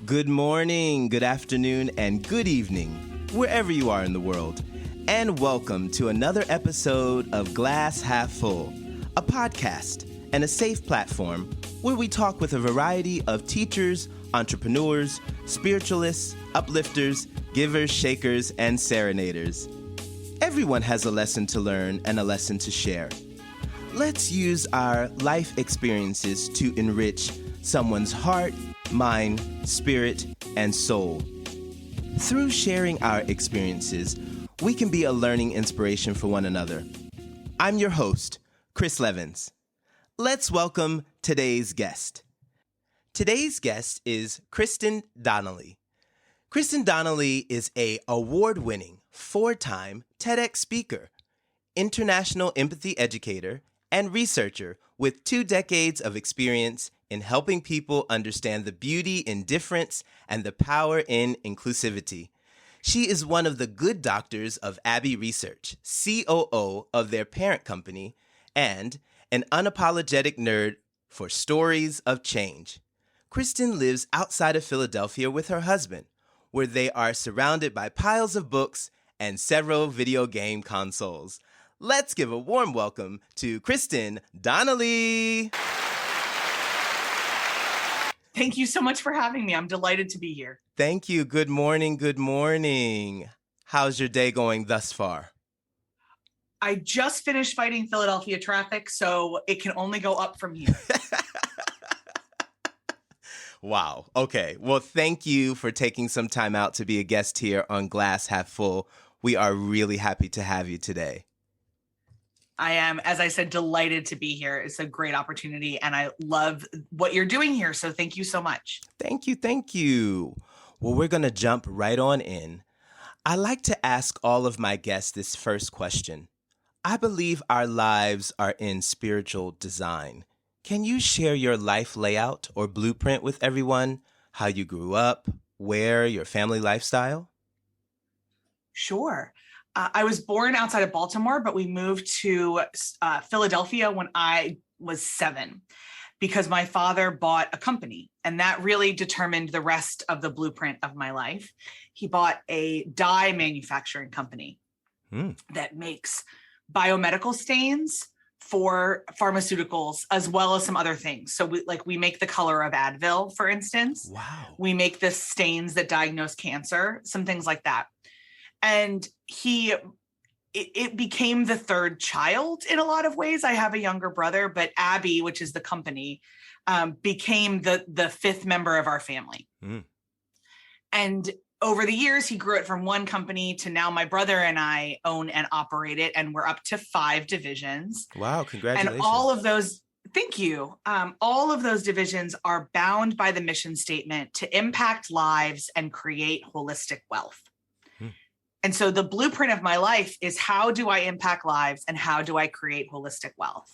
Good morning, good afternoon, and good evening, wherever you are in the world. And welcome to another episode of Glass Half Full, a podcast and a safe platform where we talk with a variety of teachers, entrepreneurs, spiritualists, uplifters, givers, shakers, and serenaders. Everyone has a lesson to learn and a lesson to share. Let's use our life experiences to enrich someone's heart, mind, spirit, and soul. Through sharing our experiences, we can be a learning inspiration for one another. I'm your host, Chris Levens. Let's welcome today's guest. Today's guest is Kristen Donnelly. Kristen Donnelly is an award-winning, 4-time TEDx speaker, international empathy educator, and researcher with 2 decades of experience in helping people understand the beauty in difference and the power in inclusivity. She is one of the good doctors of Abbey Research, COO of their parent company, and an unapologetic nerd for stories of change. Kristen lives outside of Philadelphia with her husband, where they are surrounded by piles of books and several video game consoles. Let's give a warm welcome to Kristen Donnelly. Thank you so much for having me. I'm delighted to be here. Thank you. Good morning. Good morning. How's your day going thus far? I just finished fighting Philadelphia traffic, so it can only go up from here. Wow. Okay. Well, thank you for taking some time out to be a guest here on Glass Half Full. We are really happy to have you today. I am, as I said, delighted to be here. It's a great opportunity, and I love what you're doing here, so thank you so much. Thank you. Thank you. Well, we're going to jump right on in. I like to ask all of my guests this first question. I believe our lives are in spiritual design. Can you share your life layout or blueprint with everyone? How you grew up, where, your family lifestyle? Sure. I was born outside of Baltimore, but we moved to Philadelphia when I was 7 because my father bought a company, and that really determined the rest of the blueprint of my life. He bought a dye manufacturing company that makes biomedical stains for pharmaceuticals as well as some other things. So we make the color of Advil, for instance. Wow. We make the stains that diagnose cancer, some things like that. And it became the third child in a lot of ways. I have a younger brother, but Abbey, which is the company, became the 5th member of our family. And over the years, he grew it from one company to now my brother and I own and operate it, and we're up to 5 divisions. Wow, congratulations. And all of those, thank you. All of those divisions are bound by the mission statement to impact lives and create holistic wealth. And so the blueprint of my life is, how do I impact lives and how do I create holistic wealth?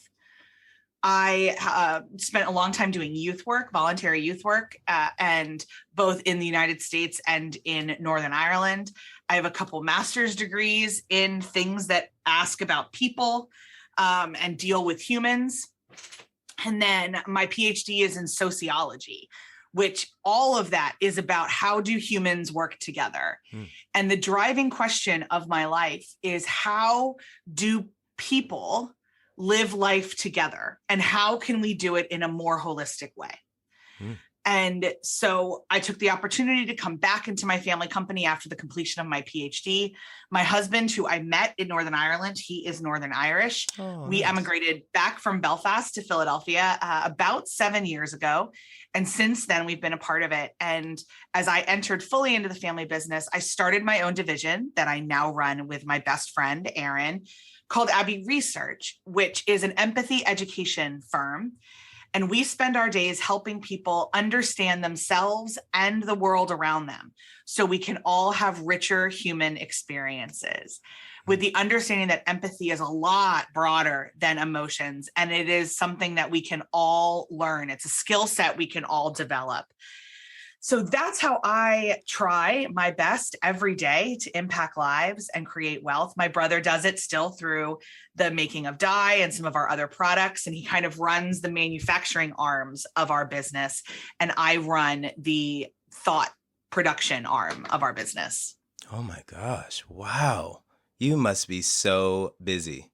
I spent a long time doing youth work, voluntary youth work, and both in the United States and in Northern Ireland. I have a couple master's degrees in things that ask about people and deal with humans. And then my PhD is in sociology, which all of that is about how do humans work together. And the driving question of my life is, how do people live life together, and how can we do it in a more holistic way? And so I took the opportunity to come back into my family company after the completion of my PhD. My husband, who I met in Northern Ireland, he is Northern Irish. We emigrated back from Belfast to Philadelphia about 7 years ago. And since then, we've been a part of it. And as I entered fully into the family business, I started my own division that I now run with my best friend, Erin, called Abbey Research, which is an empathy education firm. And we spend our days helping people understand themselves and the world around them so we can all have richer human experiences, with the understanding that empathy is a lot broader than emotions. And it is something that we can all learn. It's a skill set we can all develop. So that's how I try my best every day to impact lives and create wealth. My brother does it still through the making of dye and some of our other products. And he kind of runs the manufacturing arms of our business. And I run the thought production arm of our business. Oh my gosh. Wow. You must be so busy.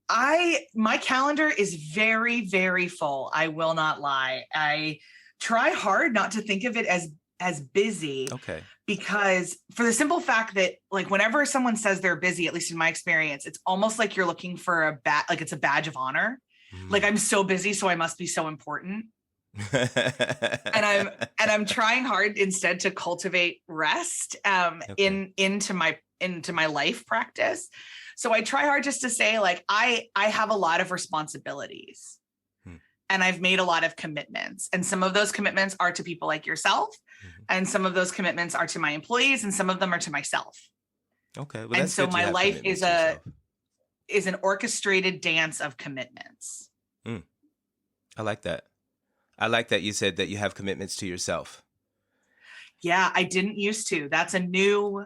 My calendar is very, very full. I will not lie. I try hard not to think of it as busy. Okay. Because for the simple fact that like whenever someone says they're busy, at least in my experience, it's almost like you're looking for like it's a badge of honor. Like I'm so busy, so I must be so important. and I'm trying hard instead to cultivate rest into my life practice. So I try hard just to say like I have a lot of responsibilities and I've made a lot of commitments, and some of those commitments are to people like yourself, and some of those commitments are to my employees, and some of them are to myself. Okay. Well, and so my life is an orchestrated dance of commitments. I like that. I like that you said that you have commitments to yourself. Yeah, I didn't used to. That's a new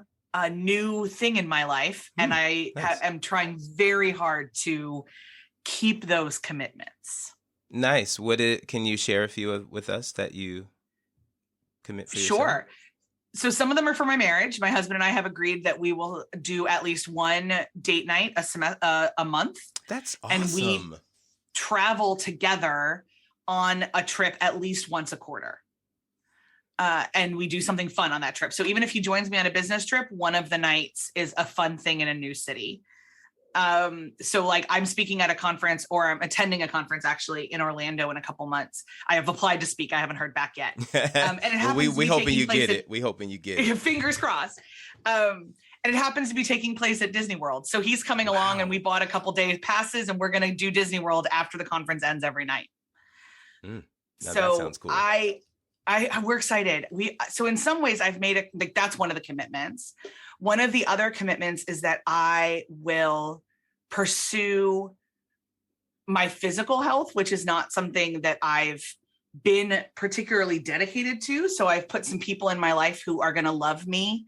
thing in my life. And I am trying very hard to keep those commitments. Nice. Can you share a few with us that you commit for yourself? Sure. So some of them are for my marriage. My husband and I have agreed that we will do at least one date night a month. That's awesome. And we travel together on a trip at least once a quarter. And we do something fun on that trip. So even if he joins me on a business trip, one of the nights is a fun thing in a new city. So like I'm speaking at a conference, or I'm attending a conference actually in Orlando in a couple months. I have applied to speak. I haven't heard back yet. And it happens we hoping you get it. We hoping you get it. Fingers crossed. And it happens to be taking place at Disney World. So he's coming along, and we bought a couple days passes, and we're going to do Disney World after the conference ends every night. So that sounds cool. We're excited. So in some ways I've made it, like that's one of the commitments. One of the other commitments is that I will pursue my physical health, which is not something that I've been particularly dedicated to. So I've put some people in my life who are going to love me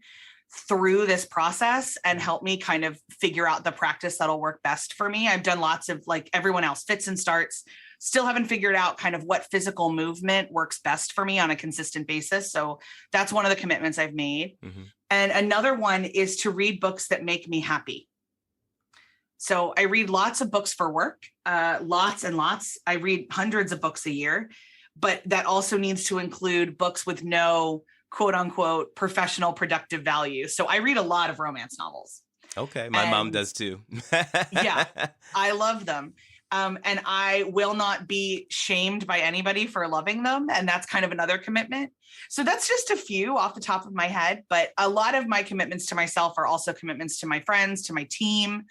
through this process and help me kind of figure out the practice that'll work best for me. I've done lots of, like everyone else, fits and starts. Still haven't figured out kind of what physical movement works best for me on a consistent basis. So that's one of the commitments I've made. And another one is to read books that make me happy. So I read lots of books for work, lots and lots. I read hundreds of books a year, but that also needs to include books with no quote unquote professional productive value. So I read a lot of romance novels. Okay. My mom does too. Yeah, I love them. And I will not be shamed by anybody for loving them. And that's kind of another commitment. So that's just a few off the top of my head. But a lot of my commitments to myself are also commitments to my friends, to my team.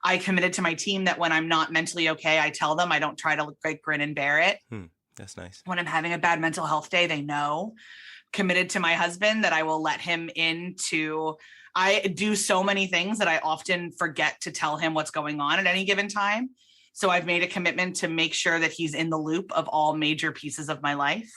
I committed to my team that when I'm not mentally okay, I tell them. I don't try to like grin and bear it. That's nice. When I'm having a bad mental health day, they know. Committed to my husband that I will let him into. I do so many things that I often forget to tell him what's going on at any given time. So I've made a commitment to make sure that he's in the loop of all major pieces of my life.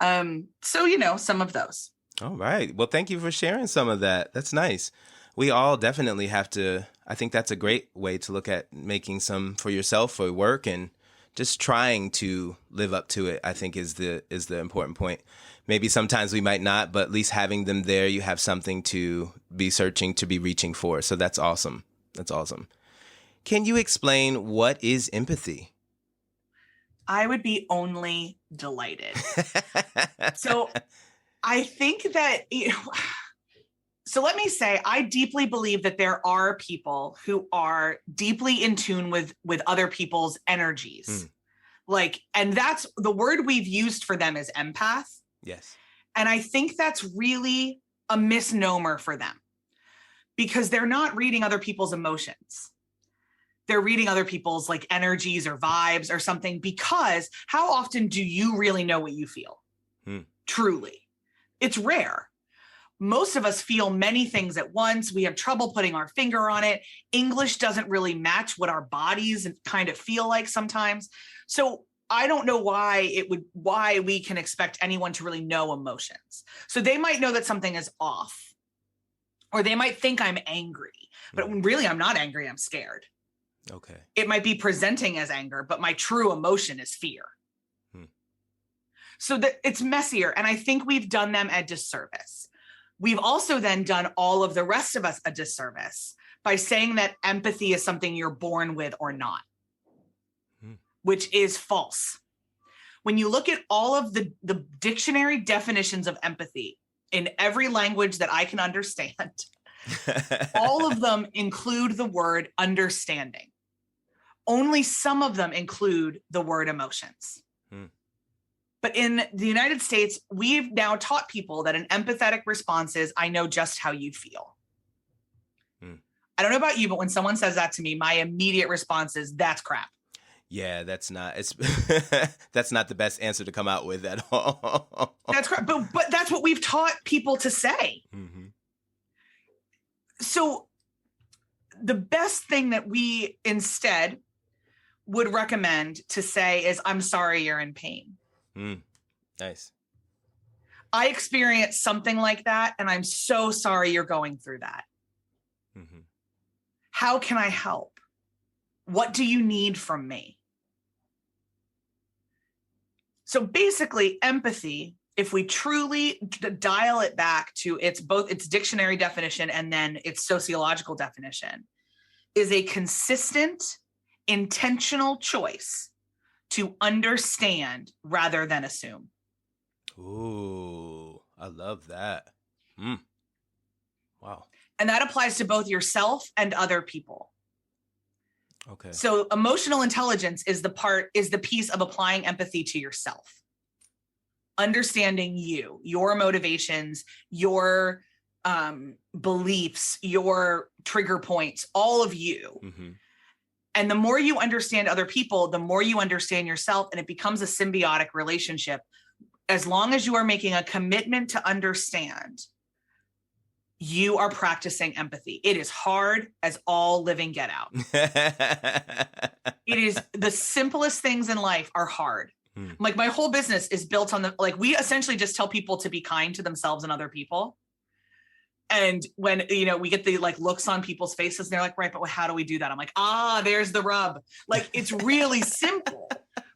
So, some of those. All right. Well, thank you for sharing some of that. That's nice. We all definitely have to. I think that's a great way to look at making some for yourself, for work, and just trying to live up to it, I think is the important point. Maybe sometimes we might not, but at least having them there, you have something to be searching, to be reaching for. So that's awesome. That's awesome. Can you explain what is empathy? I would be only delighted. So I think that, so let me say, I deeply believe that there are people who are deeply in tune with other people's energies. And that's the word we've used for them is empath. Yes. And I think that's really a misnomer for them because they're not reading other people's emotions. They're reading other people's like energies or vibes or something, because how often do you really know what you feel? Truly. It's rare. Most of us feel many things at once. We have trouble putting our finger on it. English doesn't really match what our bodies kind of feel like sometimes. So I don't know why we can expect anyone to really know emotions. So they might know that something is off, or they might think I'm angry, but really I'm not angry, I'm scared. Okay. It might be presenting as anger, but my true emotion is fear. So that it's messier. And I think we've done them a disservice. We've also then done all of the rest of us a disservice by saying that empathy is something you're born with or not, which is false. When you look at all of the dictionary definitions of empathy in every language that I can understand, all of them include the word understanding. Only some of them include the word emotions. But in the United States, we've now taught people that an empathetic response is, I know just how you feel. I don't know about you, but when someone says that to me, my immediate response is, that's crap. Yeah, that's not the best answer to come out with at all. That's crap. But that's what we've taught people to say. So the best thing that we instead would recommend to say is, I'm sorry you're in pain. Nice. I experienced something like that, and I'm so sorry you're going through that. How can I help? What do you need from me? So basically, empathy, if we truly dial it back to both its dictionary definition and then its sociological definition, is a consistent, intentional choice to understand rather than assume. Ooh, I love that. Wow. And that applies to both yourself and other people. Okay. So emotional intelligence is the piece of applying empathy to yourself. Understanding your motivations, your beliefs, your trigger points, all of you. And the more you understand other people, the more you understand yourself, and it becomes a symbiotic relationship. As long as you are making a commitment to understand, you are practicing empathy. It is hard as all living get out. It is the simplest things in life are hard. Like my whole business is built on we essentially just tell people to be kind to themselves and other people. And when, we get the looks on people's faces and they're like, right, but how do we do that? I'm like, there's the rub. It's really simple,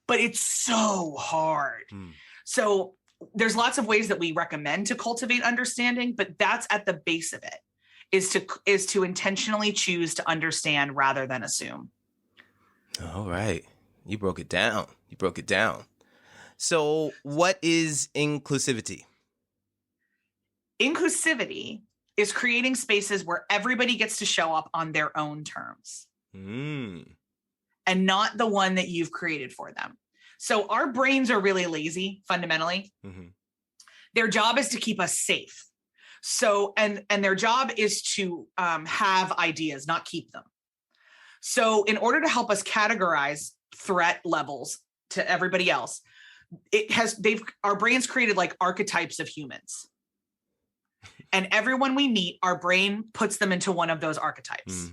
but it's so hard. So there's lots of ways that we recommend to cultivate understanding, but that's at the base of it, is to intentionally choose to understand rather than assume. All right. You broke it down. So what is inclusivity? Inclusivity is creating spaces where everybody gets to show up on their own terms and not the one that you've created for them. So our brains are really lazy, fundamentally. Their job is to keep us safe. So, and their job is to have ideas, not keep them. So in order to help us categorize threat levels to everybody else, our brains created archetypes of humans. And everyone we meet, our brain puts them into one of those archetypes.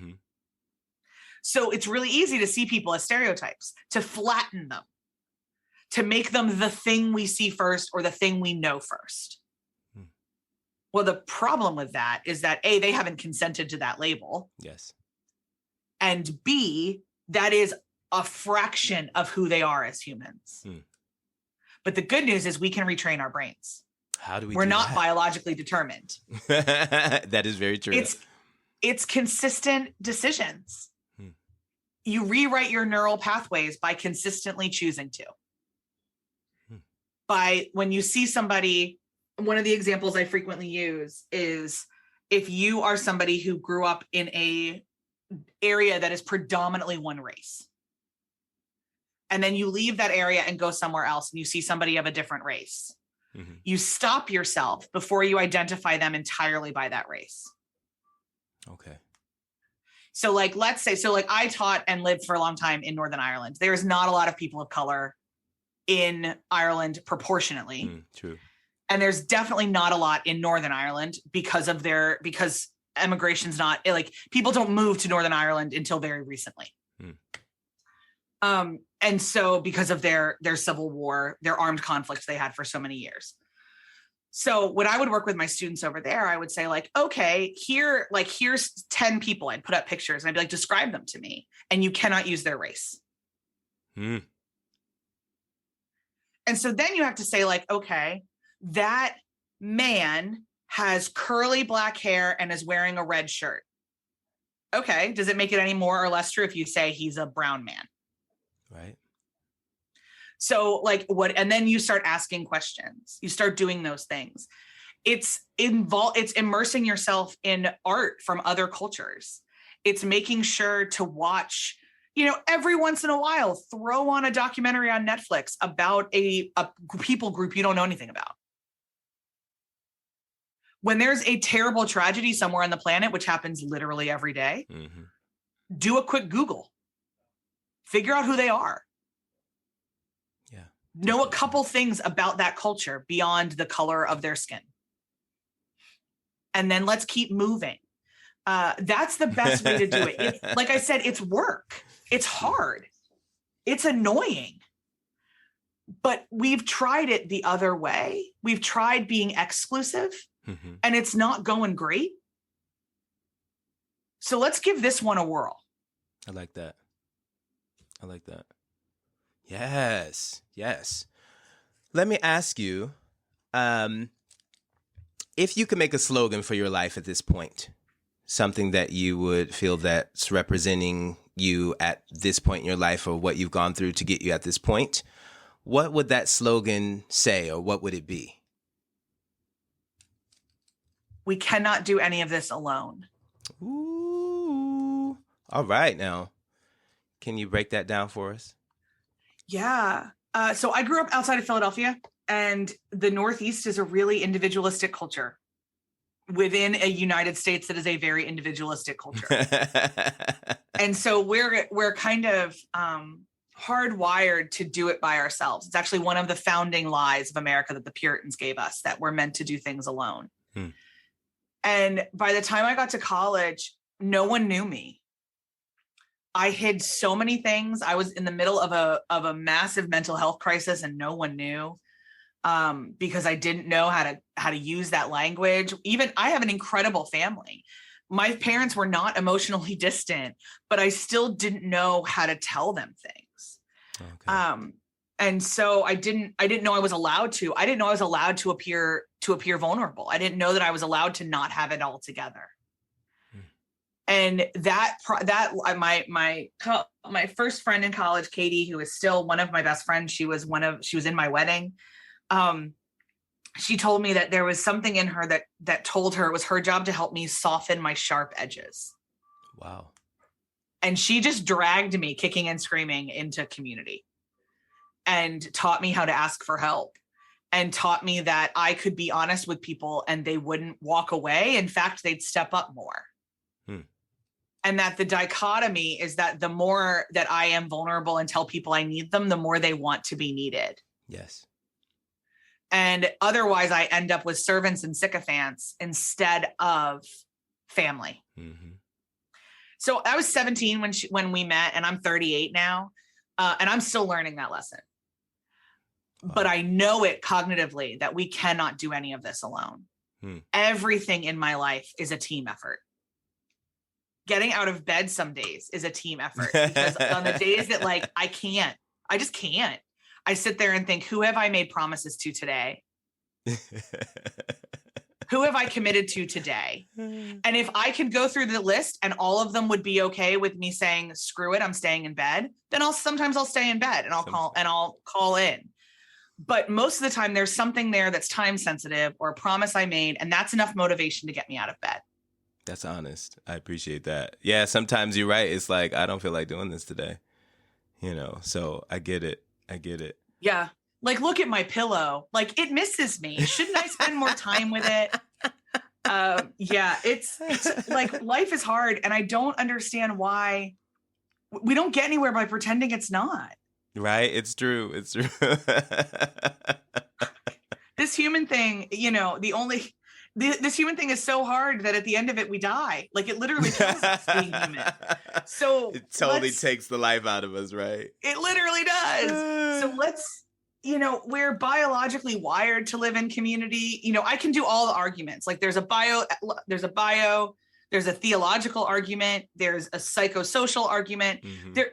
So it's really easy to see people as stereotypes, to flatten them, to make them the thing we see first or the thing we know first. Well, the problem with that is that A, they haven't consented to that label. Yes. And B, that is a fraction of who they are as humans. But the good news is we can retrain our brains. How do we We're do not that? biologically determined. That is very true. It's consistent decisions. You rewrite your neural pathways by consistently choosing to. By when you see somebody, one of the examples I frequently use is if you are somebody who grew up in a area that is predominantly one race, and then you leave that area and go somewhere else and you see somebody of a different race, you stop yourself before you identify them entirely by that race. Okay. So let's say, I taught and lived for a long time in Northern Ireland. There's not a lot of people of color in Ireland proportionately. True. And there's definitely not a lot in Northern Ireland because immigration's not people don't move to Northern Ireland until very recently. And so because of their civil war, their armed conflicts they had for so many years. So when I would work with my students over there, I would say okay, here's 10 people. I'd put up pictures and I'd be describe them to me. And you cannot use their race. And so then you have to say like, okay, that man has curly black hair and is wearing a red shirt. Okay. Does it make it any more or less true if you say he's a brown man? Right. So like what, and then you start asking questions, you start doing those things. It's immersing yourself in art from other cultures. It's making sure to watch, every once in a while, throw on a documentary on Netflix about a people group you don't know anything about. When there's a terrible tragedy somewhere on the planet, which happens literally every day, do a quick Google, figure out who they are. Yeah. Know a couple things about that culture beyond the color of their skin. And then let's keep moving. That's the best way to do it. Like I said, it's work. It's hard. It's annoying. But we've tried it the other way. We've tried being exclusive, and it's not going great. So let's give this one a whirl. I like that. Yes. Let me ask you, if you could make a slogan for your life at this point, something that you would feel that's representing you at this point in your life or what you've gone through to get you at this point, what would that slogan say or what would it be? We cannot do any of this alone. Ooh. All right. Now, can you break that down for us? Yeah. So I grew up outside of Philadelphia, and the Northeast is a really individualistic culture within a United States that is a very individualistic culture. And so we're kind of hardwired to do it by ourselves. It's actually one of the founding lies of America that the Puritans gave us, that we're meant to do things alone. And by the time I got to college, no one knew me. I hid so many things. I was in the middle of a massive mental health crisis, and no one knew, because I didn't know how to use that language. Even I have an incredible family. My parents were not emotionally distant, but I still didn't know how to tell them things. Okay. And so I didn't know I was allowed to. I didn't know I was allowed to appear vulnerable. I didn't know that I was allowed to not have it all together. And my first friend in college, Katie, who is still one of my best friends, she was in my wedding. She told me that there was something in her that told her it was her job to help me soften my sharp edges. Wow. And she just dragged me kicking and screaming into community and taught me how to ask for help, and taught me that I could be honest with people and they wouldn't walk away. In fact, they'd step up more. And that the dichotomy is that the more that I am vulnerable and tell people I need them, the more they want to be needed. Yes. And otherwise I end up with servants and sycophants instead of family. So I was 17 when we met, and I'm 38 now. And I'm still learning that lesson. Wow. But I know it cognitively that we cannot do any of this alone. Everything in my life is a team effort. Getting out of bed some days is a team effort, because on the days that I just can't. I sit there and think, who have I made promises to today? Who have I committed to today? And if I could go through the list and all of them would be okay with me saying, screw it, I'm staying in bed, then sometimes I'll stay in bed and I'll call in. But most of the time there's something there that's time sensitive or a promise I made, and that's enough motivation to get me out of bed. That's honest. I appreciate that. Yeah, sometimes you're right. It's like, I don't feel like doing this today. So I get it. Yeah. Like, look at my pillow. Like, it misses me. Shouldn't I spend more time with it? Yeah, it's like, life is hard, and I don't understand why we don't get anywhere by pretending it's not. Right? It's true. This human thing, this human thing is so hard that at the end of it, we die. Like, it literally kills us being human. So it totally takes the life out of us, right? It literally does. So let's, we're biologically wired to live in community. I can do all the arguments. Like, there's a bio There's a theological argument. There's a psychosocial argument.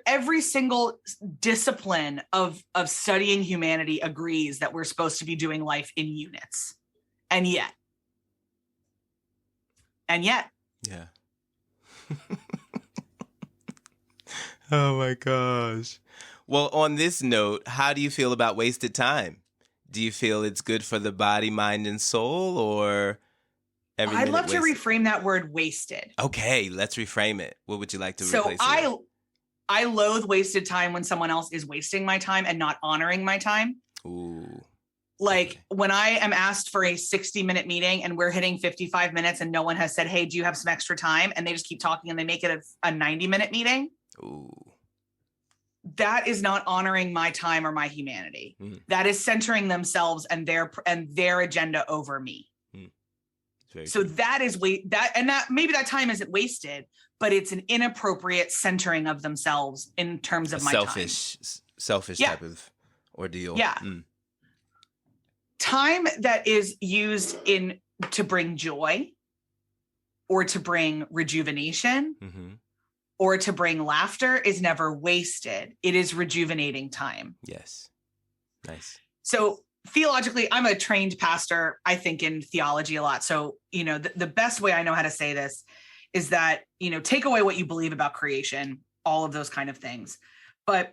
Every single discipline of studying humanity agrees that we're supposed to be doing life in units. And yet. Yeah. Oh my gosh. Well, on this note, how do you feel about wasted time? Do you feel it's good for the body, mind, and soul, or every I'd minute love to wasted? reframe that word wasted. Okay, let's reframe it. What would you like to So replace it with? I loathe wasted time when someone else is wasting my time and not honoring my time. Ooh. Like Okay. when I am asked for a 60-minute meeting and we're hitting 55 minutes and no one has said, hey, do you have some extra time? And they just keep talking and they make it a 90-minute meeting. Ooh. That is not honoring my time or my humanity. That is centering themselves and their agenda over me. So true. that is maybe that time isn't wasted, but it's an inappropriate centering of themselves in terms of my selfish type of ordeal. Yeah. Time that is used to bring joy or to bring rejuvenation or to bring laughter is never wasted. It is rejuvenating time. Yes. Nice. So theologically, I'm a trained pastor, I think in theology a lot. So, the best way I know how to say this is that, take away what you believe about creation, all of those kind of things. But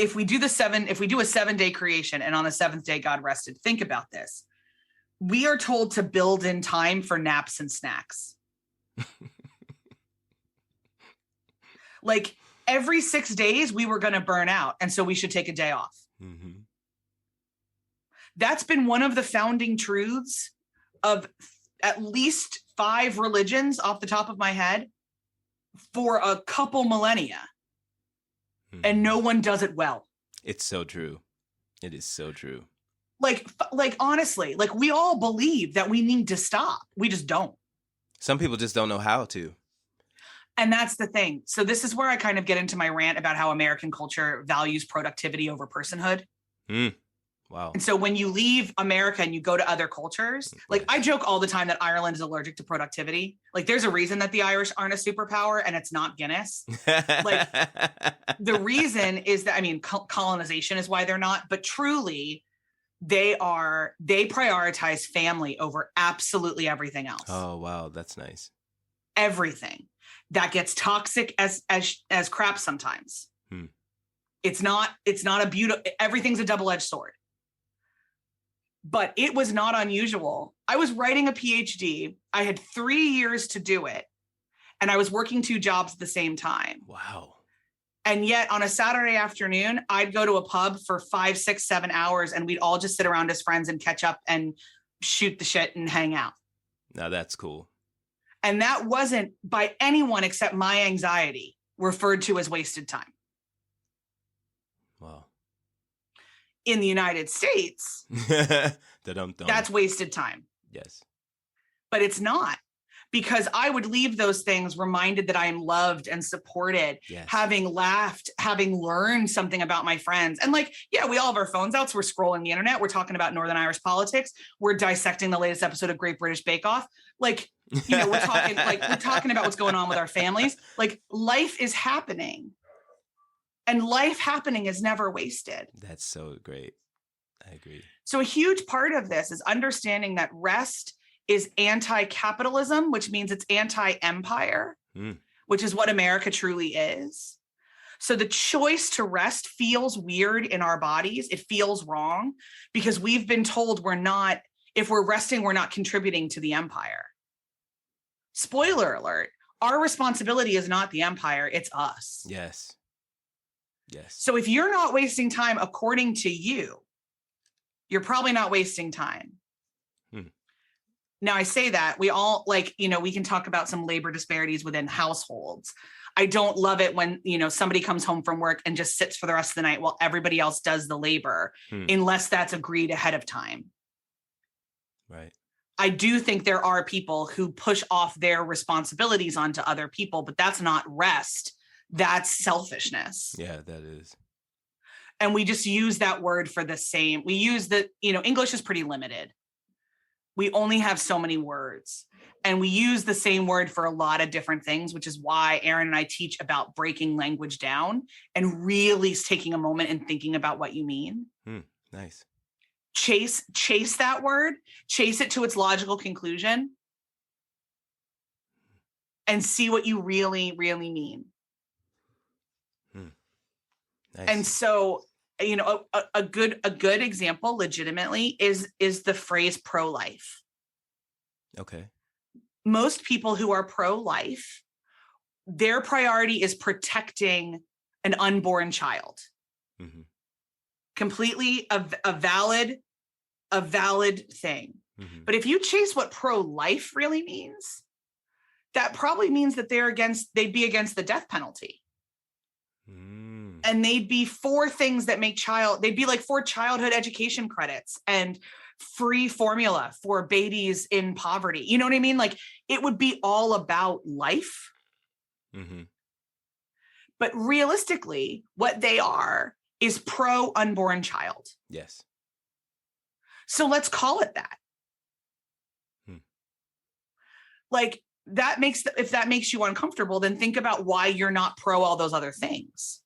if we do a 7-day creation and on the 7th day, God rested, think about this. We are told to build in time for naps and snacks. Like every 6 days we were going to burn out. And so we should take a day off. That's been one of the founding truths of at least 5 religions off the top of my head for a couple millennia. And no one does it well. It's so true. It is so true. Like honestly, like we all believe that we need to stop. We just don't. Some people just don't know how to. And that's the thing. So this is where I kind of get into my rant about how American culture values productivity over personhood. Wow. And so when you leave America and you go to other cultures, like I joke all the time that Ireland is allergic to productivity. Like there's a reason that the Irish aren't a superpower and it's not Guinness. Like the reason is that, colonization is why they're not, but truly they prioritize family over absolutely everything else. Oh, wow. That's nice. Everything. That gets toxic as crap sometimes. It's not a beautiful, everything's a double-edged sword. But it was not unusual. I was writing a PhD. I had 3 years to do it. And I was working 2 jobs at the same time. Wow. And yet on a Saturday afternoon, I'd go to a pub for 5, 6, 7 hours and we'd all just sit around as friends and catch up and shoot the shit and hang out. Now that's cool. And that wasn't by anyone except my anxiety referred to as wasted time. Wow. In the United States, that's wasted time. Yes. But it's not, because I would leave those things reminded that I am loved and supported, having laughed, having learned something about my friends. And we all have our phones out. So we're scrolling the internet. We're talking about Northern Irish politics. We're dissecting the latest episode of Great British Bake Off. We're talking about what's going on with our families. Like life is happening. And life happening is never wasted. That's so great. I agree. So a huge part of this is understanding that rest is anti-capitalism, which means it's anti-empire, which is what America truly is. So the choice to rest feels weird in our bodies. It feels wrong because we've been told if we're resting, we're not contributing to the empire. Spoiler alert, our responsibility is not the empire, it's us. Yes. Yes. So if you're not wasting time according to you, you're probably not wasting time. Now I say that we all we can talk about some labor disparities within households. I don't love it when, somebody comes home from work and just sits for the rest of the night while everybody else does the labor, unless that's agreed ahead of time. Right. I do think there are people who push off their responsibilities onto other people, but that's not rest. That's selfishness. Yeah, that is. And we just use that word for the same. We use English is pretty limited. we only have so many words, and we use the same word for a lot of different things, which is why Aaron and I teach about breaking language down and really taking a moment and thinking about what you mean. Nice. Chase that word, chase it to its logical conclusion, and see what you really, really mean. Nice. And so, you know, a good example legitimately is the phrase pro-life. Okay. Most people who are pro-life, their priority is protecting an unborn child. Mm-hmm. Completely a valid thing. Mm-hmm. But if you chase what pro-life really means, that probably means that they'd be against the death penalty. And they'd be for things that they'd be like for childhood education credits and free formula for babies in poverty. You know what I mean? Like, it would be all about life. Mm-hmm. But realistically, what they are is pro unborn child. Yes. So let's call it that. Like, if that makes you uncomfortable, then think about why you're not pro all those other things.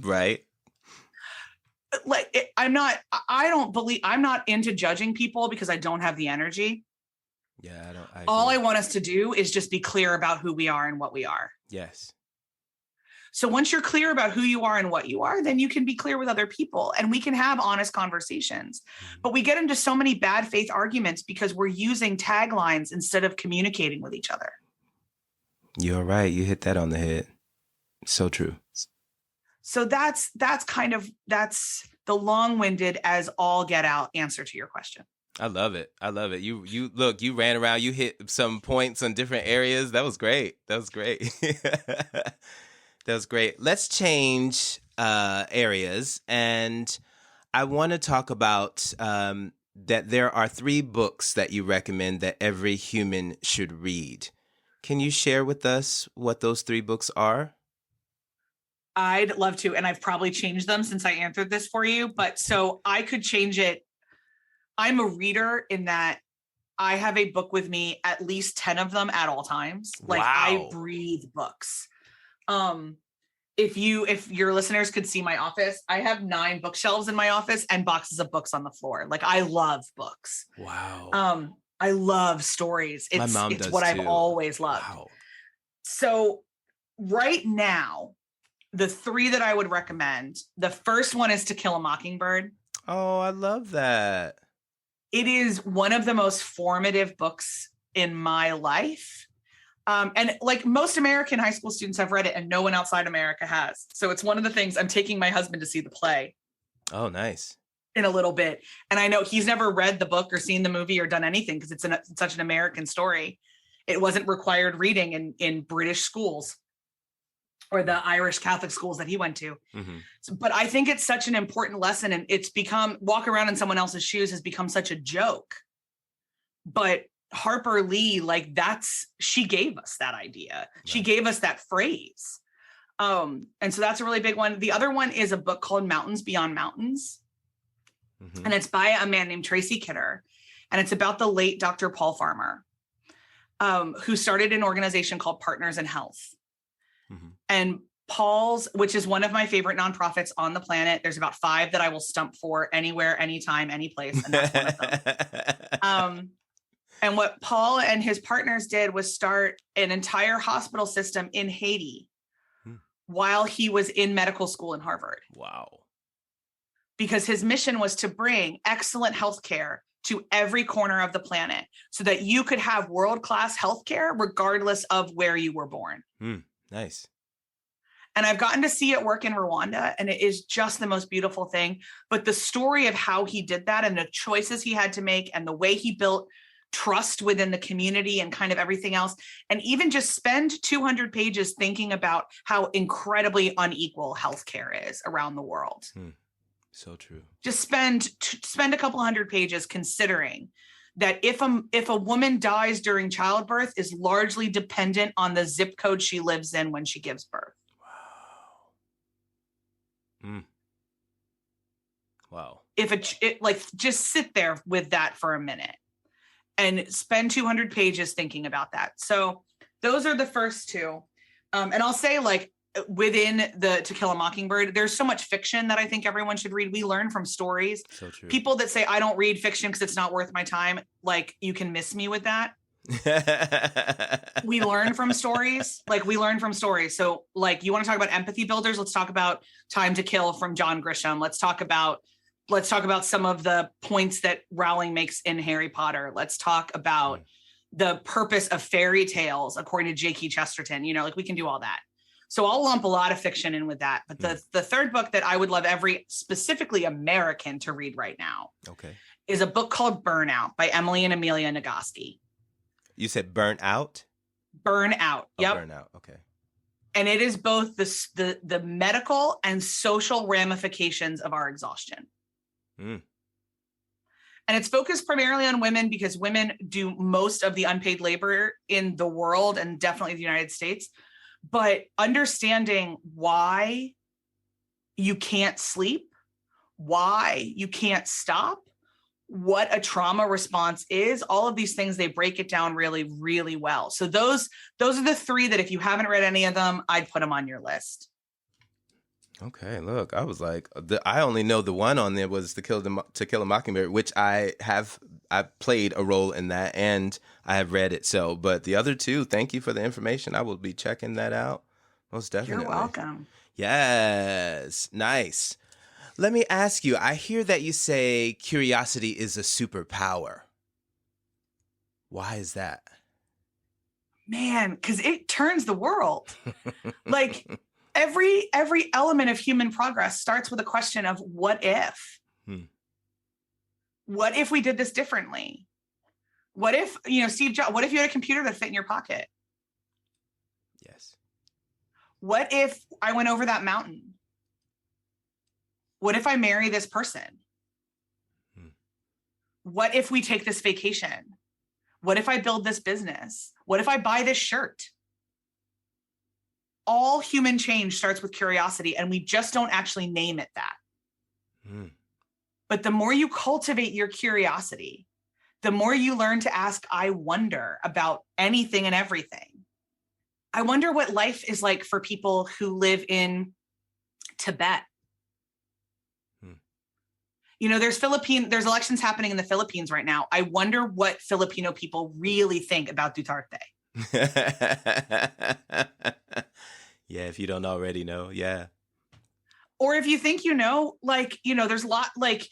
Right. Like, I'm not into judging people because I don't have the energy. Yeah, All I want us to do is just be clear about who we are and what we are. Yes. So once you're clear about who you are and what you are, then you can be clear with other people and we can have honest conversations. But we get into so many bad faith arguments because we're using taglines instead of communicating with each other. You're right. You hit that on the head. So true. So that's the long-winded as all get out answer to your question. I love it. You look, you ran around, you hit some points on different areas. That was great. That was great. Let's change areas. And I want to talk about that there are 3 books that you recommend that every human should read. Can you share with us what those 3 books are? I'd love to. And I've probably changed them since I answered this for you. But so I could change it. I'm a reader in that I have a book with me, at least 10 of them at all times. Like, wow. I breathe books. If your listeners could see my office, I have 9 bookshelves in my office and boxes of books on the floor. Like, I love books. Wow. I love stories. My mom it's does what too. I've always loved. Wow. So right now, the 3 that I would recommend, the first one is To Kill a Mockingbird. Oh, I love that. It is one of the most formative books in my life. And like most American high school students have read it and no one outside America has. So it's one of the things. I'm taking my husband to see the play. Oh, nice. In a little bit. And I know he's never read the book or seen the movie or done anything because it's such an American story. It wasn't required reading in British schools or the Irish Catholic schools that he went to. Mm-hmm. But I think it's such an important lesson, and it's become, walk around in someone else's shoes has become such a joke. But Harper Lee, like, she gave us that idea. Right. She gave us that phrase. And so that's a really big one. The other one is a book called Mountains Beyond Mountains. Mm-hmm. And it's by a man named Tracy Kidder. And it's about the late Dr. Paul Farmer, who started an organization called Partners in Health. Mm-hmm. And Paul's, which is one of my favorite nonprofits on the planet. There's about 5 that I will stump for anywhere, anytime, any place. And that's one of them. And what Paul and his partners did was start an entire hospital system in Haiti while he was in medical school in Harvard. Wow. Because his mission was to bring excellent healthcare to every corner of the planet so that you could have world-class healthcare regardless of where you were born. Nice. And I've gotten to see it work in Rwanda, and it is just the most beautiful thing. But the story of how he did that and the choices he had to make and the way he built trust within the community and kind of everything else, and even just spend 200 pages thinking about how incredibly unequal healthcare is around the world. So true. Just spend a couple hundred pages considering that if a woman dies during childbirth is largely dependent on the zip code she lives in when she gives birth. Wow. Wow. like just sit there with that for a minute and spend 200 pages thinking about that. So those are the first two. And I'll say, like, within the To Kill a Mockingbird, there's so much fiction that I think everyone should read. We learn from stories. So true. People that say I don't read fiction because it's not worth my time, like, you can miss me with that. We learn from stories. So, like, you want to talk about empathy builders? Let's talk about Time to Kill from John Grisham. Let's talk about some of the points that Rowling makes in Harry Potter. Let's talk about the purpose of fairy tales according to J.K. Chesterton. You know, like, we can do all that. So I'll lump a lot of fiction in with that. But the third book that I would love every specifically American to read right now is a book called Burnout by Emily and Amelia Nagoski. You said Burn Out? Burn Out. Yep. Burn Out. Okay. And it is both the medical and social ramifications of our exhaustion. And it's focused primarily on women because women do most of the unpaid labor in the world and definitely the United States. But understanding why you can't sleep, why you can't stop, what a trauma response is, all of these things, they break it down really, really well. So those are the three that if you haven't read any of them, I'd put them on your list. Okay, look, I was like, I only know the one on there was To Kill a Mockingbird, which I played a role in that and I have read it. So, but the other two, thank you for the information. I will be checking that out. Most definitely. You're welcome. Yes, nice. Let me ask you, I hear that you say curiosity is a superpower. Why is that? Man, because it turns the world. Like, every element of human progress starts with a question of what if? What if we did this differently? What if, Steve Jobs, what if you had a computer that fit in your pocket? Yes. What if I went over that mountain? What if I marry this person? What if we take this vacation? What if I build this business? What if I buy this shirt? All human change starts with curiosity, and we just don't actually name it that. But the more you cultivate your curiosity, the more you learn to ask, I wonder, about anything and everything. I wonder what life is like for people who live in Tibet. There's elections happening in the Philippines right now. I wonder what Filipino people really think about Duterte. Yeah, if you don't already know, yeah. Or if you think there's a lot, like,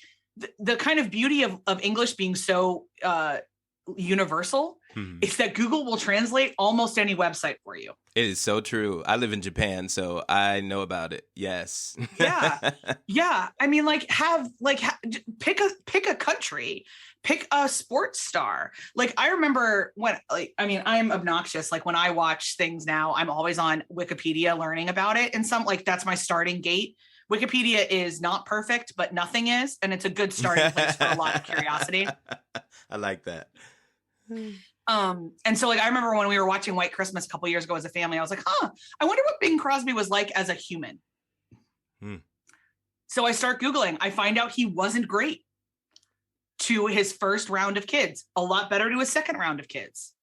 the kind of beauty of English being so universal is that Google will translate almost any website for you. It is so true. I live in Japan, so I know about it. Yes. Yeah. I mean, pick a country, pick a sports star. Like, I remember when, I'm obnoxious. Like, when I watch things now, I'm always on Wikipedia learning about it. And that's my starting gate. Wikipedia is not perfect, but nothing is. And it's a good starting place for a lot of curiosity. I like that. And so, I remember when we were watching White Christmas a couple years ago as a family, I was like, I wonder what Bing Crosby was like as a human. So I start Googling. I find out he wasn't great to his first round of kids, a lot better to his second round of kids.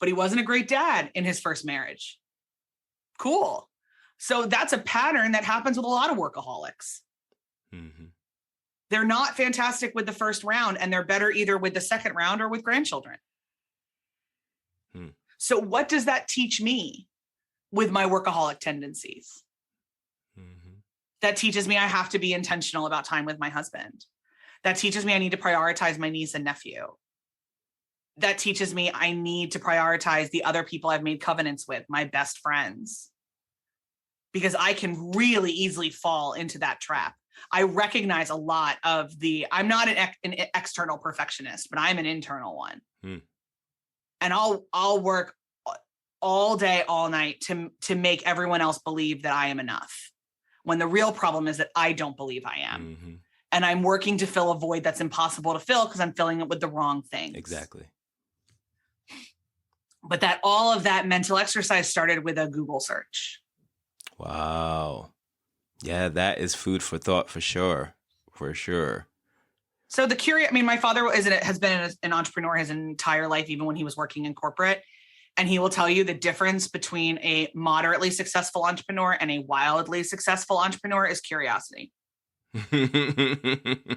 But he wasn't a great dad in his first marriage. Cool. So that's a pattern that happens with a lot of workaholics. They're not fantastic with the first round, and they're better either with the second round or with grandchildren. So what does that teach me with my workaholic tendencies? That teaches me I have to be intentional about time with my husband. That teaches me I need to prioritize my niece and nephew. That teaches me I need to prioritize the other people I've made covenants with, my best friends. Because I can really easily fall into that trap. I recognize a lot of I'm not an external perfectionist, but I'm an internal one. And I'll work all day, all night to make everyone else believe that I am enough. When the real problem is that I don't believe I am. And I'm working to fill a void that's impossible to fill because I'm filling it with the wrong things. Exactly. But all of that mental exercise started with a Google search. Wow. Yeah, that is food for thought for sure. for sure. So my father has been an entrepreneur his entire life, even when he was working in corporate. And he will tell you the difference between a moderately successful entrepreneur and a wildly successful entrepreneur is curiosity. I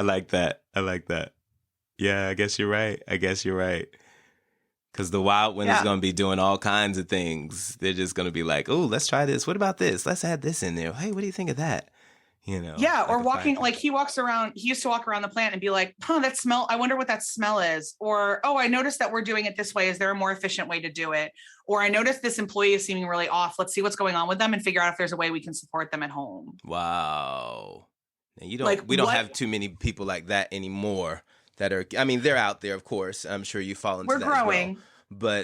like that. Yeah, I guess you're right. Because the wild one is going to be doing all kinds of things. They're just going to be like, oh, let's try this. What about this? Let's add this in there. Hey, what do you think of that? Yeah. Or walking, like he used to walk around the plant and be like, that smell, I wonder what that smell is. Or, oh, I noticed that we're doing it this way. Is there a more efficient way to do it? Or I noticed this employee is seeming really off. Let's see what's going on with them and figure out if there's a way we can support them at home. Wow. And we don't have too many people like that anymore that are, they're out there, of course. I'm sure you fall into that. We're growing. As well.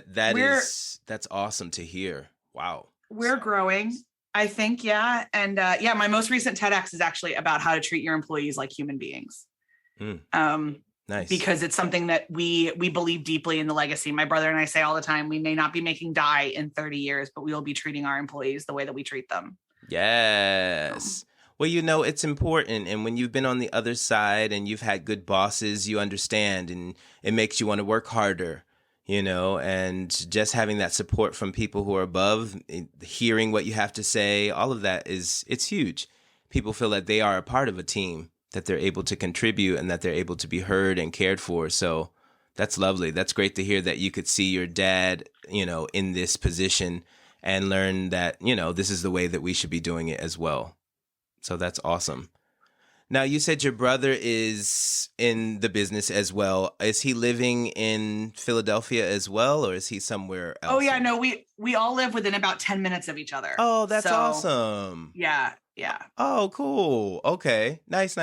But that's awesome to hear. Wow. We're growing. I think, yeah. And my most recent TEDx is actually about how to treat your employees like human beings. Nice. Because it's something that we believe deeply in the legacy. My brother and I say all the time, we may not be making dye in 30 years, but we will be treating our employees the way that we treat them. Yes. Well, it's important. And when you've been on the other side and you've had good bosses, you understand, and it makes you want to work harder. And just having that support from people who are above, hearing what you have to say, all of that it's huge. People feel that they are a part of a team, that they're able to contribute and that they're able to be heard and cared for. So that's lovely. That's great to hear that you could see your dad, in this position and learn that, this is the way that we should be doing it as well. So that's awesome. Now, you said your brother is in the business as well. Is he living in Philadelphia as well, or is he somewhere else? Oh, yeah, no, we all live within about 10 minutes of each other. Oh, that's awesome. Yeah. Oh, cool. Okay. Nice.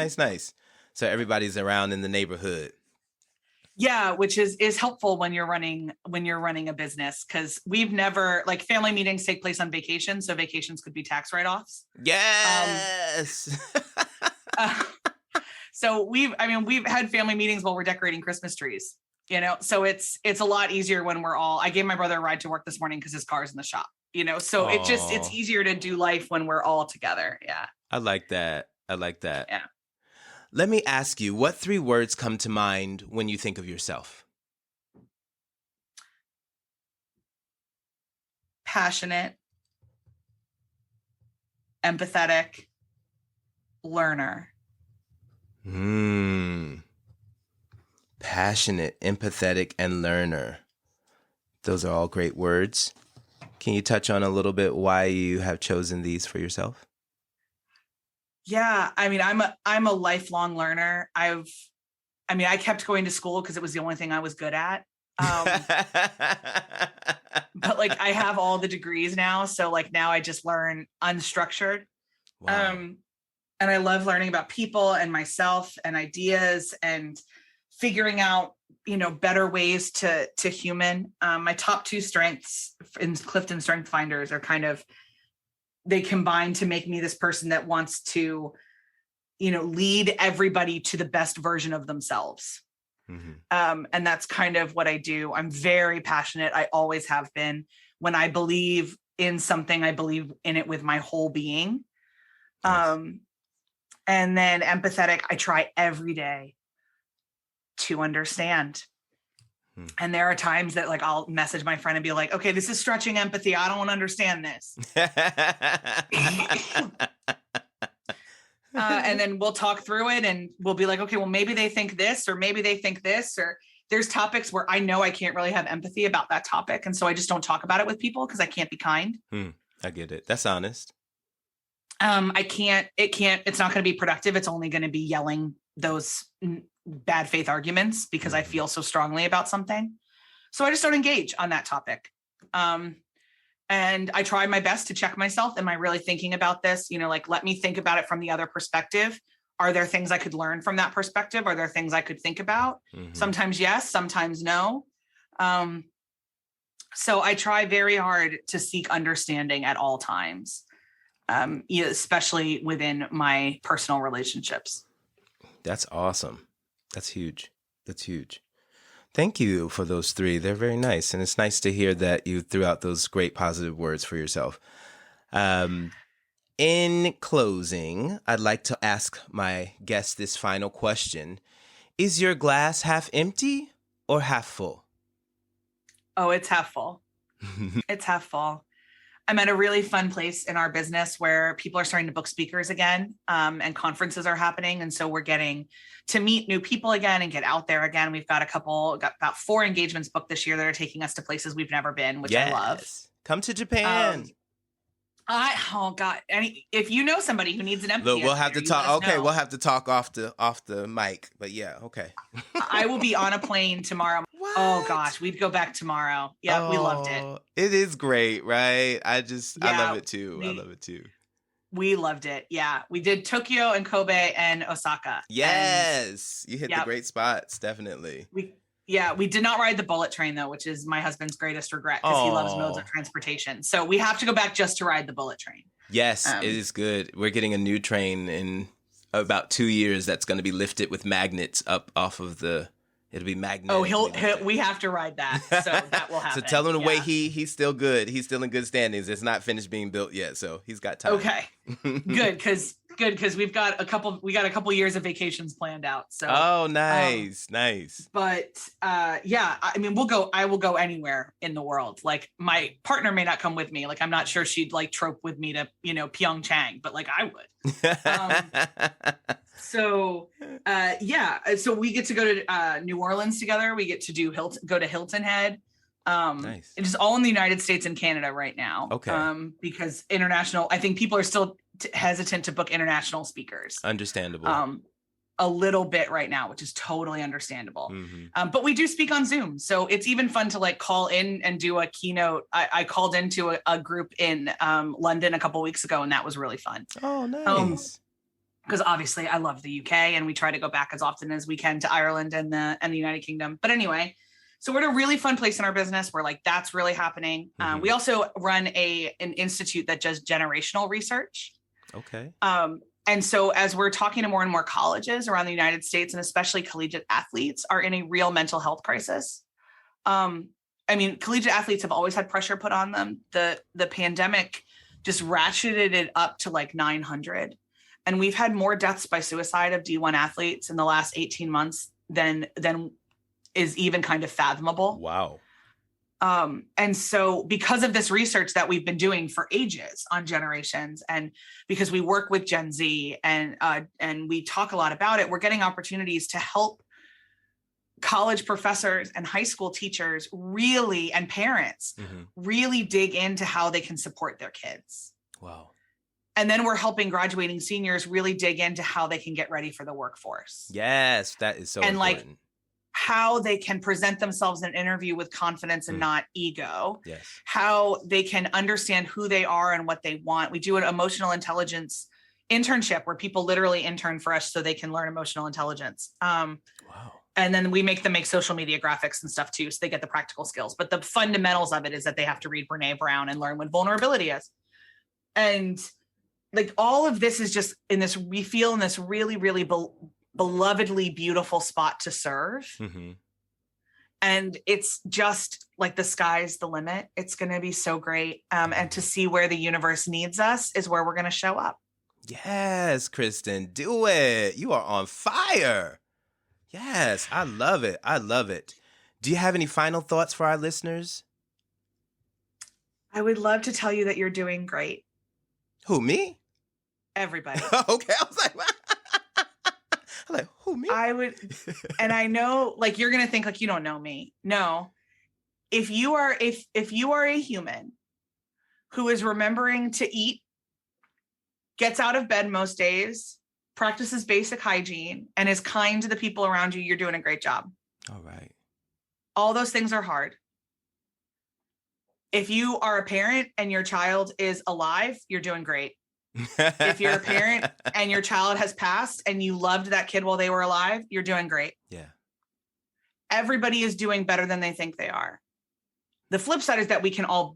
So everybody's around in the neighborhood. Yeah, which is helpful when you're running a business, because we've never, like, family meetings take place on vacation, so vacations could be tax write-offs. Yes. So we've had family meetings while we're decorating Christmas trees, so it's a lot easier when I gave my brother a ride to work this morning because his car's in the shop, so it's easier to do life when we're all together. Yeah. I like that. Yeah. Let me ask you, what 3 words come to mind when you think of yourself? Passionate, empathetic, learner. Passionate, empathetic, and learner. Those are all great words. Can you touch on a little bit why you have chosen these for yourself? Yeah, I'm a lifelong learner. I kept going to school because it was the only thing I was good at. But like, I have all the degrees now, so like now I just learn unstructured. Wow. And I love learning about people and myself and ideas and figuring out, better ways to human. My top 2 strengths in Clifton Strength Finders are they combine to make me this person that wants to, lead everybody to the best version of themselves. Mm-hmm. And that's kind of what I do. I'm very passionate. I always have been. When I believe in something, I believe in it with my whole being. Nice. And then empathetic, I try every day to understand. And there are times that like I'll message my friend and be like, okay, this is stretching empathy. I don't understand this. And then we'll talk through it and we'll be like, okay, well, maybe they think this, or maybe they think this, or there's topics where I know I can't really have empathy about that topic. And so I just don't talk about it with people because I can't be kind. I get it. That's honest. It's not going to be productive. It's only going to be yelling those bad faith arguments because I feel so strongly about something. So I just don't engage on that topic. And I try my best to check myself. Am I really thinking about this? Let me think about it from the other perspective. Are there things I could learn from that perspective? Are there things I could think about? Mm-hmm. Sometimes yes, sometimes no. So I try very hard to seek understanding at all times, especially within my personal relationships. That's awesome. That's huge. Thank you for those 3. They're very nice. And it's nice to hear that you threw out those great positive words for yourself. In closing, I'd like to ask my guest this final question. Is your glass half empty or half full? Oh, it's half full. It's half full. I'm at a really fun place in our business where people are starting to book speakers again, and conferences are happening. And so we're getting to meet new people again and get out there again. We've got about 4 engagements booked this year that are taking us to places we've never been, which I love. Come to Japan. Oh God! If you know somebody who needs an empathy, Look, we'll have to talk. Okay, we'll have to talk off the mic. But yeah, okay. I will be on a plane tomorrow. What? Oh gosh, we'd go back tomorrow. Yeah, we loved it. It is great, right? I love it too. We loved it. Yeah, we did Tokyo and Kobe and Osaka. Yes, you hit the great spots. Definitely. We did not ride the bullet train though, which is my husband's greatest regret because he loves modes of transportation. So we have to go back just to ride the bullet train. Yes, it is good. We're getting a new train in about 2 years that's going to be lifted with magnets up off of the. It'll be magnetic. Oh, we have to ride that. So that will happen. So tell him to wait. He's still good. He's still in good standings. It's not finished being built yet, so he's got time. Okay, good because we've got a couple years of vacations planned out. So nice. But I mean, I will go anywhere in the world. Like my partner may not come with me. Like I'm not sure she'd like trope with me to Pyeongchang, but like I would. So we get to go to New Orleans together. We get to go to Hilton Head. Nice. It is all in the United States and Canada right now. Okay. Because I think people are still hesitant to book international speakers. Understandable. A little bit right now, which is totally understandable. Mm-hmm. But we do speak on Zoom. So it's even fun to like call in and do a keynote. I called into a group in London a couple weeks ago, and that was really fun. Oh, nice. Because obviously I love the UK and we try to go back as often as we can to Ireland and the United Kingdom. But anyway, so we're at a really fun place in our business where like that's really happening. Mm-hmm. We also run an institute that does generational research. Okay. And so as we're talking to more and more colleges around the United States, and especially collegiate athletes are in a real mental health crisis. I mean, collegiate athletes have always had pressure put on them. The pandemic just ratcheted it up to like 900. And we've had more deaths by suicide of D1 athletes in the last 18 months than is even kind of fathomable. Wow. And so because of this research that we've been doing for ages on generations, and because we work with Gen Z and we talk a lot about it, we're getting opportunities to help college professors and high school teachers and parents really dig into how they can support their kids. Wow. And then we're helping graduating seniors really dig into how they can get ready for the workforce. Yes, that is so important. Like how they can present themselves in an interview with confidence and not ego. Yes. How they can understand who they are and what they want. We do an emotional intelligence internship where people literally intern for us so they can learn emotional intelligence. Wow. And then we make them make social media graphics and stuff too, so they get the practical skills. But the fundamentals of it is that they have to read Brene Brown and learn what vulnerability is. And like all of this is just we feel in this really, really belovedly beautiful spot to serve. Mm-hmm. And it's just like the sky's the limit. It's going to be so great. And to see where the universe needs us is where we're going to show up. Yes, Kristen, do it. You are on fire. Yes, I love it. I love it. Do you have any final thoughts for our listeners? I would love to tell you that you're doing great. Who, me? Everybody. Okay. I was like, who, me? I would, and I know, like, you're going to think like, you don't know me. No. If you are a human who is remembering to eat, gets out of bed most days, practices basic hygiene, and is kind to the people around you, you're doing a great job. All right. All those things are hard. If you are a parent and your child is alive, you're doing great. If you're a parent and your child has passed and you loved that kid while they were alive, you're doing great. Yeah. Everybody is doing better than they think they are. The flip side is that we can all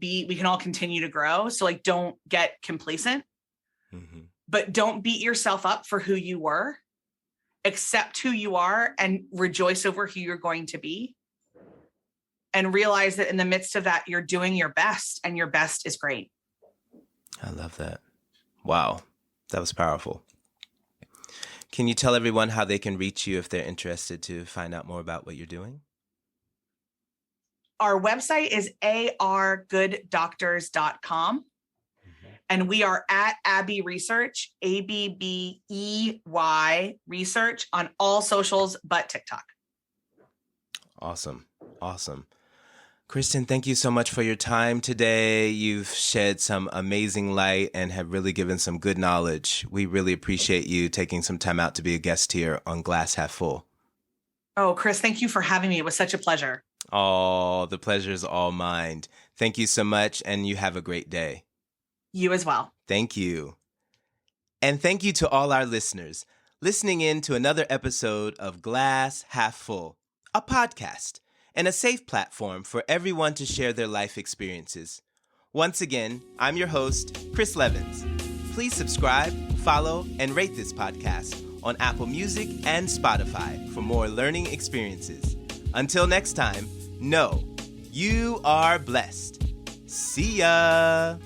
continue to grow. So like, don't get complacent, but don't beat yourself up for who you were. Accept who you are and rejoice over who you're going to be. And realize that in the midst of that, you're doing your best and your best is great. I love that. Wow, that was powerful. Can you tell everyone how they can reach you if they're interested to find out more about what you're doing? Our website is argooddoctors.com. And we are at Abbey Research, ABBEY Research, on all socials but TikTok. Awesome. Kristen, thank you so much for your time today. You've shed some amazing light and have really given some good knowledge. We really appreciate you taking some time out to be a guest here on Glass Half Full. Oh, Chris, thank you for having me. It was such a pleasure. Oh, the pleasure is all mine. Thank you so much, and you have a great day. You as well. Thank you. And thank you to all our listeners listening in to another episode of Glass Half Full, a podcast and a safe platform for everyone to share their life experiences. Once again, I'm your host, Chris Levens. Please subscribe, follow, and rate this podcast on Apple Music and Spotify for more learning experiences. Until next time, know you are blessed. See ya!